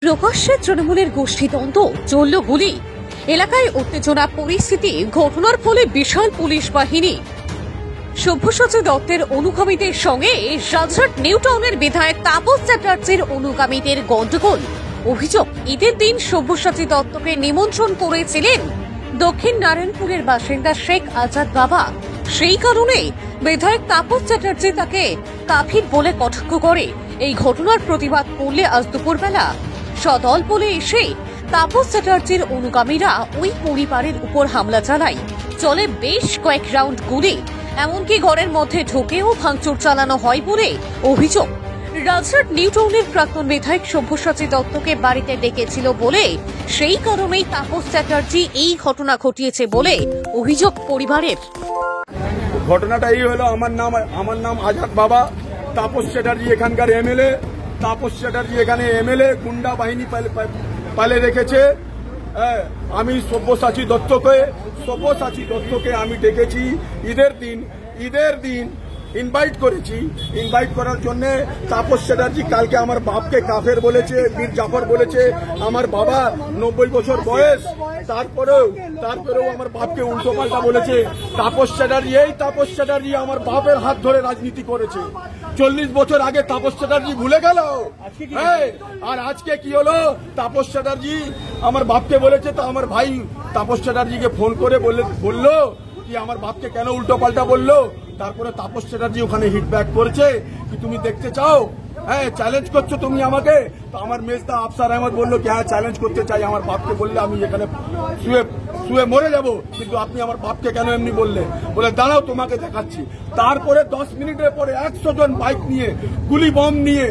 প্রকাশ্যে তৃণমূলের গোষ্ঠীদ্বন্দ্ব, চলল গুলি, এলাকায় উত্তেজনা পরিস্থিতি, ঘটনার ফলে বিশাল পুলিশ বাহিনী। সব্যসাচী দত্তের অনুগামীদের সঙ্গে রাজহাট নিউ টাউনের বিধায়ক তাপস চ্যাটার্জির অনুগামীদের গন্ডগোল। অভিযোগ, ঈদের দিন সব্যসাচী দত্তকে নিমন্ত্রণ করেছিলেন দক্ষিণ নারায়ণপুরের বাসিন্দা শেখ আজাদ বাবা। সেই কারণে বিধায়ক তাপস চ্যাটার্জি তাকে কাফির বলে কটাক্ষ করে। এই ঘটনার প্রতিবাদ করলে আজ দুপুরবেলা সদল বলে এসে তাপস চ্যাটার্জির অনুগামীরা ওই পরিবারের উপর হামলা চালায়। চলে বেশ কয়েক রাউন্ড গুলি, এমনকি ঘরের মধ্যে ঢুকেও ভাঙচুর চালানো হয় বলে অভিযোগ। রাজহাট নিউ টাউনের প্রাক্তন বিধায়ক সব্যসাচী দত্তকে বাড়িতে ডেকেছিল বলে সেই কারণেই তাপস চ্যাটার্জি এই ঘটনা ঘটিয়েছে বলে অভিযোগ পরিবারের। ঘটনাটা এই হলো, আমার নাম আজাদ বাবা, তাপস চ্যাটার্জি এখানকার এমএলএ। তাপস চ্যাটার্জি এখানে এমএলএ গুন্ডা বাহিনী পালে রেখেছে। আমি সব্যসাচী দত্তকে আমি ডেকেছি ঈদের দিন ইনভাইট করেছি। ইনভাইট করার জন্য তাপস চ্যাটার্জি কালকে আমার বাপকে কাফের বলেছে, বীর জাফর বলেছে। আমার বাবা 90 বছর বয়স, তারপরেও আমার বাপকে উল্টো পাল্টা বলেছে। তাপস চ্যাটার্জি আমার বাপের হাত ধরে রাজনীতি করেছে। 40 বছর আগে তাপস চ্যাটার্জি ভুলে গেল। আর আজকে কি হলো, তাপস চ্যাটার্জি আমার বাপকে বলেছে। তো আমার ভাই তাপস চ্যাটার্জিকে ফোন করে বললো কি আমার বাপকে কেন উল্টো পাল্টা বললো। তারপরে তাপস চ্যাটার্জি ওখানে হিটব্যাক করেছে কি তুমি দেখতে চাও, চ্যালেঞ্জ করছো তুমি আমাকে। তো আমার মেজদা আফসার আহমদ বললো কি হ্যাঁ চ্যালেঞ্জ করতে চাই। আমার বাপকে বললে আমি এখানে শুয়ে মরে যাব, কিন্তু আপনি আমার বাপকে কেন এমনি বলে দাঁড়াও তোমাকে দেখাচ্ছি। তারপরে 10 মিনিটের পরে 100 জন বাইক নিয়ে গুলি বম নিয়ে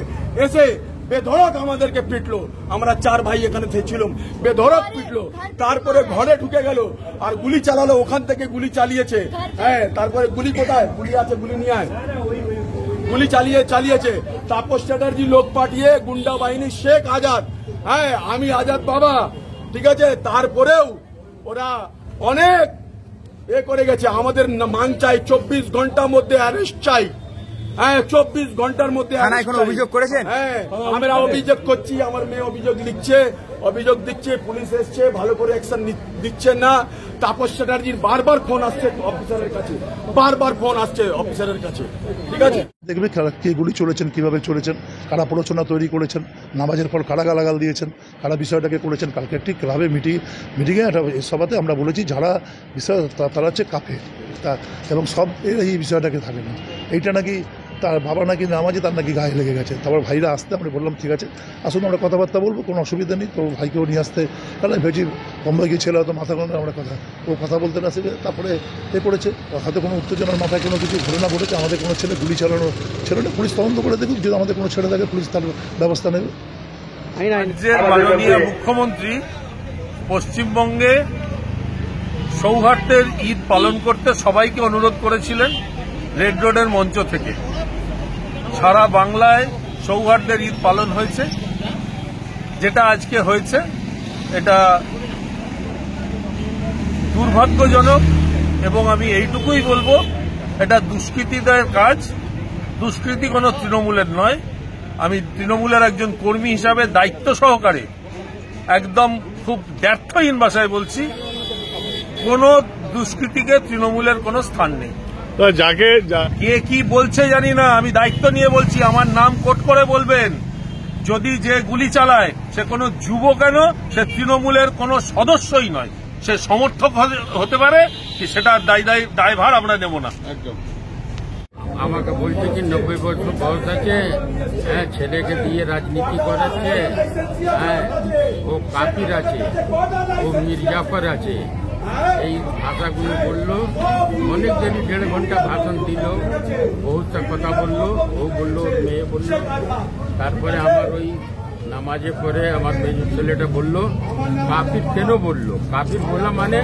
এসে বেধড়ক আমাদেরকে পিটলো। আমরা 4 ভাই এখানে ছিলাম, বেধড়ক পিটলো। তারপরে ঘরে ঢুকে গেল আর গুলি চালালো, ওখান থেকে গুলি চালিয়েছে। তারপরে গুলি কোথায়, গুলি আছে, গুলি নিয়ে আয়। গুলি চালিয়েছে তাপস চ্যাটার্জি লোক পাঠিয়ে গুন্ডা বাহিনী শেখ আজাদ। আমি আজাদ বাবা, ঠিক আছে। তারপরেও ওরা অনেক করে গেছে। আমাদের মান চাই, 24 ঘন্টার মধ্যে অ্যারেস্ট চাই। 24 ঘন্টার মধ্যে অভিযোগ করেছেন। আমরা অভিযোগ করছি, আমার মেয়ে অভিযোগ দিচ্ছে, পুলিশ এসছে, ভালো করে অ্যাকশন দিচ্ছে না। তাপস চ্যাটার্জির বারবার ফোন আসছে অফিসারের কাছে, ঠিক আছে। দেখবে কে গুলি চলেছেন, কিভাবে চলেছেন, কারা প্ররোচনা তৈরি করেছেন, নামাজের পর কারা গালাগাল দিয়েছেন, কারা বিষয়টাকে করেছেন। কালকে একটি ক্লাবে মিটিংয়ে একটা সভাতে আমরা বলেছি যারা বিষয় তারা হচ্ছে কাফের, এবং সব এই বিষয়টাকে থাকে না। এইটা নাকি তার বাবা নাকি নামাজে, তার নাকি গায়ে লেগে গেছে। তারপর ভাইরা আসতে আমরা বললাম ঠিক আছে আসুন আমরা কথাবার্তা বলবো, কোনো অসুবিধা নেই। তো ভাইকেও নিয়ে আসতে তাহলে ভেজি বম্বে গিয়েছিল, হয়তো মাথা কোনো আমরা কথা বলতে না শিখে তারপরে করেছে। হয়তো কোনো উত্তেজনার মাথায় কোনো কিছু ঘটনা ঘটেছে। আমাদের কোনো ছেলে গুলি চালানো ছিল না, পুলিশ তদন্ত করে দেখুক, যদি আমাদের কোনো ছেলে থাকে পুলিশ তার ব্যবস্থা নেবে। রাজ্যের মাননীয় মুখ্যমন্ত্রী পশ্চিমবঙ্গে সৌহার্দ্যের ঈদ পালন করতে সবাইকে অনুরোধ করেছিলেন রেড রোডের মঞ্চ থেকে। সারা বাংলায় সৌহার্দ্যের ঈদ পালন হয়েছে। যেটা আজকে হয়েছে এটা দুর্ভাগ্যজনক, এবং আমি এইটুকুই বলবো এটা দুষ্কৃতীদের কাজ। দুষ্কৃতি কোনো তৃণমূলের নয়। আমি তৃণমূলের একজন কর্মী হিসাবে দায়িত্ব সহকারে একদম খুব ব্যর্থহীন ভাষায় বলছি, কোন দুষ্কৃতিকে তৃণমূলের কোনো স্থান নেই। কে কি বলছে জানি না, আমি দায়িত্ব নিয়ে বলছি, আমার নাম কোট করে বলবেন। যদি যে গুলি চালায় সে কোনো যুব কেন, সে তৃণমূলের কোনো সদস্যই নয়, সে সমর্থক হতে পারে, কি সেটা দায়ভার আমরা নেব না। একদম আমাকে বলছে কি 90 বছর বয়স আছে, ছেলেকে দিয়ে রাজনীতি করাচ্ছে, ও কাফির আছে, ও মীর জাফর আছে, এই ভাষাগুলো বললো। অনেক দেরি 1.5 ঘন্টা ভাষণ দিল, বহুতটা কথা বললো, ও বললো, মেয়ে বললো। তারপরে আমার ওই নামাজে পড়ে আমার মেয়ে ছেলেটা বললো কাফির কেন বললো। কাফির বলা মানে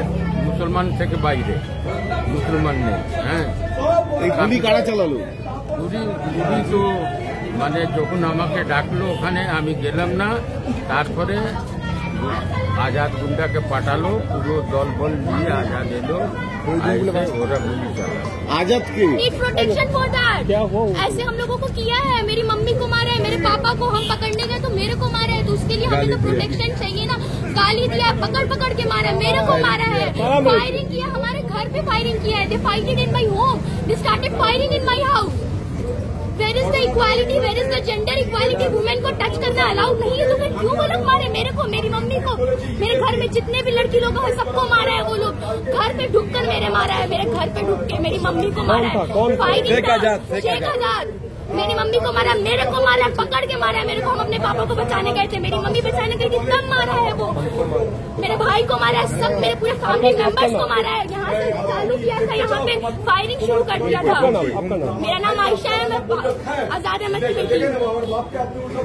মুসলমান থেকে বাইরে, মুসলমান নেই। গুলি কারা চালালো? গুলি তো মানে যখন আমাকে ডাকলো ওখানে আমি গেলাম না। তারপরে आजाद गुंडा के पटालो पूरा दल बल लिए आजाद एलो ओरा गुली चला आजाद की नीड प्रोटेक्शन फॉर दैट। ऐसे हम लोगों को किया है, मेरी मम्मी को मारा है, मेरे पापा को हम पकड़ने गए तो मेरे को मारा है, तो उसके लिए हमें तो प्रोटेक्शन चाहिए ना। गाली दिया, पकड़ पकड़ के मारा है, मेरे को मारा है, फायरिंग किया, हमारे घर पे फायरिंग किया है। They fighted in my home, they started firing in my house. Where is the equality, where is the gender equality? Women को टच करना अलाउड नहीं है, तो फिर क्यों वो लोग मारे? मेरे को, मेरी मम्मी को, मेरे घर में जितने भी लड़की लोग हैं सबको मारा है वो लोग। घर पे ढुक कर मेरे मारा है, मेरे घर पे ढुक के मेरी मम्मी को मारा है। शेख आजाद मेरी मम्मी को मारा, मेरे को मारा, पकड़ के मारा है मेरे को। हम अपने पापा को बचाने गए थे, मेरी मम्मी बचाने गई थी, तब मारा है वो। मेरे भाई को मारा है, सब मेरे पूरे फैमिली मेंबर्स को मारा है। यहाँ से चालू किया था, यहाँ पे फायरिंग शुरू कर दिया था। मेरा नाम आयशा है, मैं आजाद अहमद की बेटी हूँ।